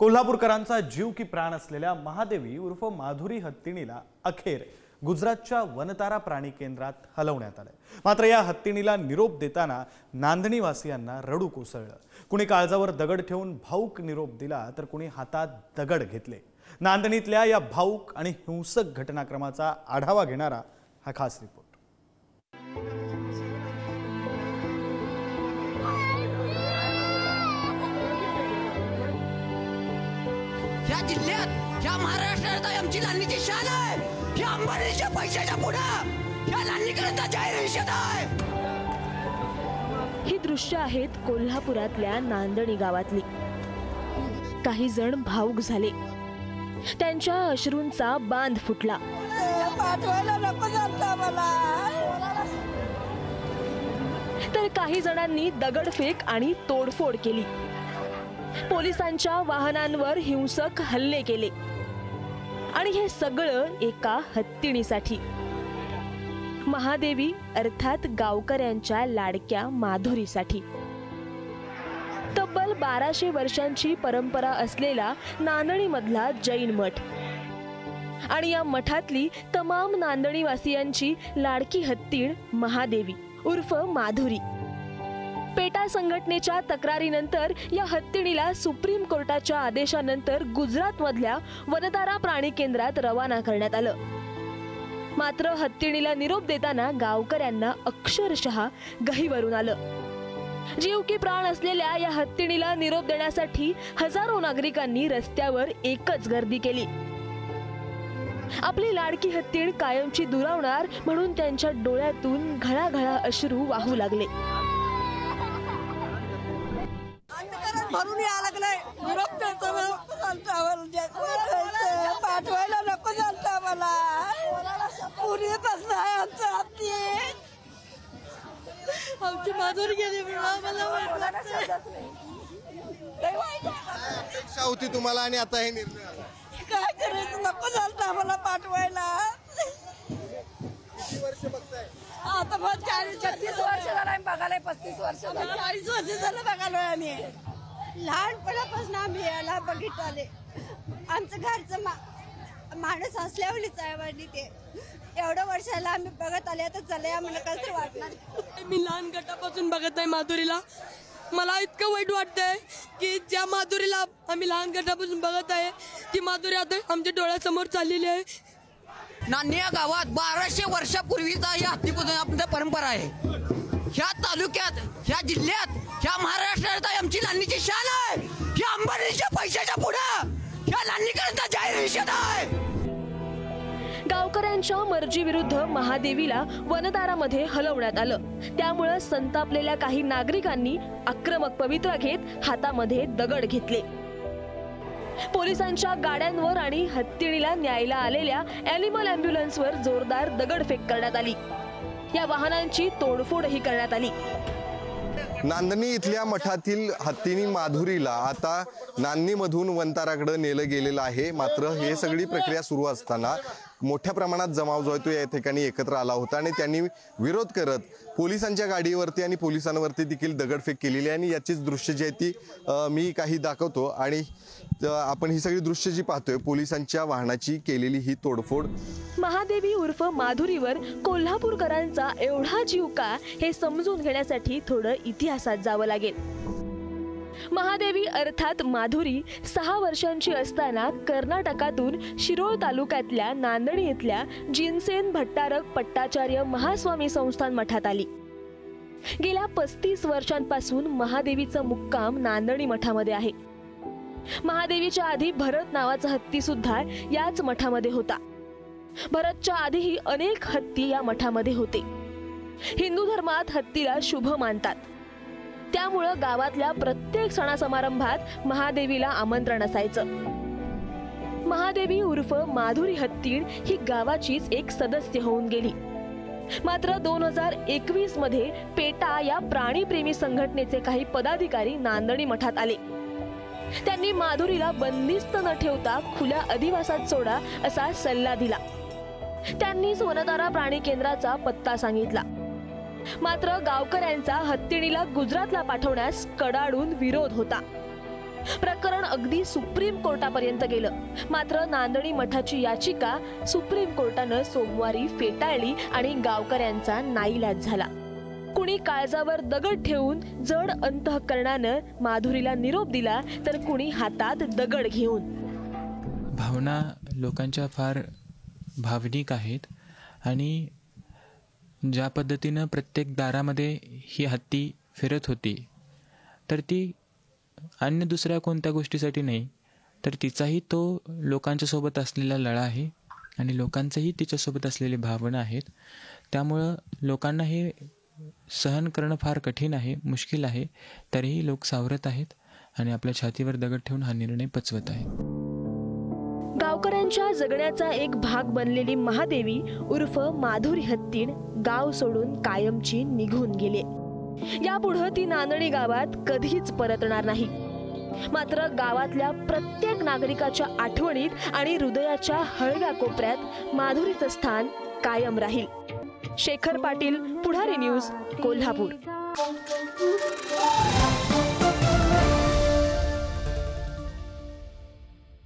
कोल्हापूरकरांचा जीव की प्राण असलेल्या महादेवी उर्फ माधुरी हत्तीणीला अखेर गुजरातच्या वनतारा प्राणी केंद्रात हलवण्यात आले। मात्र या हत्तीणीला निरोप देताना नांदणीवासियांना रडू कोसळलं। कुणी काळजावर दगड ठेवून भाऊक निरोप दिला तर कुणी हातात दगड घेतले। नांदणीतल्या या भाऊक आणि हिंसक घटनाक्रमाचा आढावा घेणारा हा खास रिपोर्ट। या जिल्ह्यात या महाराष्ट्रात आमची लालनीची शान आहे। या अंबानीच्या पैशाच्या पुढे या लालनीकरांचा जाहीर निषेध आहे। ही दृश्य आहेत कोल्हापुरातल्या नांदणी गावातली। काही जण भावुक झाले, त्यांच्या अश्रूंचा बांध फुटला। पाठवायला नको झालं मला। तर काही जणांनी दगडफेक आणि तोडफोड केली। पोलिसांच्या वाहनांवर हिंसक हल्ले केले आणि हे सगळं एका हत्तीणीसाठी। महादेवी अर्थात गावकऱ्यांच्या लाडक्या माधुरीसाठी। तब्बल 1200 वर्षांची परंपरा असलेला नांदणीमधला जैन मठ आणि या मठातली तमाम नांदणीवासियांची लाडकी हत्तीण महादेवी उर्फ माधुरी। पेटा संघटनेच्या तक्रारीनंतर या हत्तीणीला सुप्रीम कोर्टाच्या आदेशानंतर गुजरातमधल्या वनतारा प्राणी केंद्रात रवाना करण्यात आलं। मात्र हत्तीणीला निरोप देताना गावकऱ्यांना अक्षरशः गहिवरून आलं। जीव की प्राण असलेल्या या हत्तीणीला निरोप देण्यासाठी हजारो नागरिकांनी रस्त्यावर एकच गर्दी केली। आपली लाडकी हत्तीण कायमची दुरावणार म्हणून त्यांच्या डोळ्यातून घळाघळा अश्रू वाहू लागले। भरून या लागलाय निरोप द्यायचं पाठवायला नको झालं मला। पूर्वीपासून आहे आमचं हत्ती। आमची माधुरी गेली मला अपेक्षा होती तुम्हाला आणि आता हे निर्णय आला। काय करायचं नको झालं आम्हाला पाठवायला। किती वर्ष बघताय? आता मग 40-36 वर्ष झालं बघायला। 35 वर्ष 40 वर्ष झालं बघालोय आम्ही। लहानपणापासून आम्ही याला बघितले। आमचं घरचं माणूस असल्यावरच आहे वाढली ते। एवढं वर्षाला आम्ही बघत आले तर चला आम्हाला कसं वाटणार। मी लहान गटापासून बघत आहे माधुरीला। मला इतकं वाईट वाटतंय की ज्या माधुरीला आम्ही लहान गटापासून बघत आहे ती माधुरी आता आमच्या डोळ्यासमोर चाललेली आहे। नांदणी या गावात 1200 वर्षापूर्वीचा या हत्तीपूजन आपल्या परंपरा आहे। ह्या तालुक्यात ह्या जिल्ह्यात ह्या महाराष्ट्रात आमची लालनीची शान आहे। या अंबानीच्या पैशाच्या पुढे या लालनीकरांचा जाहीर निषेध आहे। गावकऱ्यांच्या मर्जीविरुद्ध महादेवीला वनतारामध्ये हलवण्यात आलं। त्यामुळे संतापलेल्या काही नागरिकांनी आक्रमक पवित्रा घेत हातामध्ये दगड घेतले। पोलिसांच्या गाड्यांवर आणि हत्तीणीला न्यायला आलेल्या ॲनिमल ॲम्ब्युलन्सवर जोरदार दगडफेक करण्यात आली। या वाहनांची तोडफोडही करण्यात आली। नांदणी इथल्या मठातील हत्तीणी माधुरीला आता नांदणीमधून वनताराकडे नेलं गेलेलं आहे। मात्र हे सगळी प्रक्रिया सुरू असताना मोठ्या प्रमाणात जमाव जो आहे तो या ठिकाणी एकत्र आला होता आणि त्यांनी विरोध करत पोलिसांच्या गाडीवरती आणि पोलिसांवरती देखील दगडफेक केलेली आहे। आणि याचीच दृश्य जी आहे ती मी काही दाखवतो आणि आपण ही सगळी दृश्य जी पाहतोय पोलिसांच्या वाहनाची केलेली ही तोडफोड। महादेवी उर्फ माधुरीवर कोल्हापूरकरांचा एवढा जीव का हे समजून घेण्यासाठी थोडं इतिहासात जावं लागेल। महादेवी अर्थात माधुरी 6 वर्षांची असताना कर्नाटकातून शिरोळ तालुक्यातल्या नांदणी इथल्या जिनसेन भट्टारक पट्टाचार्य महास्वामी संस्थान मठात आली। गेल्या 35 वर्षांपासून महादेवीचा मुक्काम नांदणी मठामध्ये आहे। महादेवीच्या आधी भरत नावाचा हत्ती सुद्धा याच मठामध्ये होता। भरतच्या आधीही अनेक हत्ती या मठामध्ये होते। हिंदू धर्मात हत्तीला शुभ मानतात, त्यामुळे गावातल्या प्रत्येक सणासमारंभात महादेवीला आमंत्रण असायचं। महादेवी उर्फ माधुरी हत्तीण ही गावाचीच एक सदस्य होऊन गेली। मात्र 2021 मध्ये पेटा या प्राणीप्रेमी संघटनेचे काही पदाधिकारी नांदणी मठात आले। त्यांनी माधुरीला बंदिस्त न ठेवता खुल्या अधिवासात सोडा असा सल्ला दिला। त्यांनीच वनतारा प्राणी केंद्राचा पत्ता सांगितला। मात्र गावकऱ्यांचा हत्तीणीला गुजरातला पाठवण्यास कडाडून विरोध होता। प्रकरण अगदी सुप्रीम कोर्टापर्यंत गेलं. मात्र नांदणी मठाची याचिका सुप्रीम कोर्टानं सोमवारी फेटाळली आणि गावकऱ्यांचा नाईलाज झाला. कुणी काळजावर दगड ठेवून जड अंतःकरणानं माधुरीला निरोप दिला, तर कुणी हातात दगड घेऊन. भावना लोकांच्या फार भावनिक आहेत आणि ज्या पद्धतीनं प्रत्येक दारामध्ये ही हत्ती फिरत होती, तर ती अन्य दुसऱ्या कोणत्या गोष्टीसाठी नाही, तर तिचाही तो लोकांच्या सोबत असलेला लढा आहे आणि लोकांचंही तिच्यासोबत असलेली भावना आहेत. त्यामुळं लोकांना हे सहन करणं फार कठीण आहे, मुश्किल आहे. तरीही लोक सावरत आहेत आणि आपल्या छातीवर दगड ठेवून हा निर्णय पचवत आहेत. गावकऱ्यांच्या जगण्याचा एक भाग बनलेली महादेवी उर्फ माधुरी हत्तीण गाव सोडून कायमची निघून गेले. यापुढे ती नांदणी गावात कधीच परतणार नाही. मात्र गावातल्या प्रत्येक नागरिकाच्या आठवणीत आणि हृदयाच्या हळव्या कोपऱ्यात माधुरीचं स्थान कायम राहील. शेखर पाटील, पुढारी न्यूज, कोल्हापूर.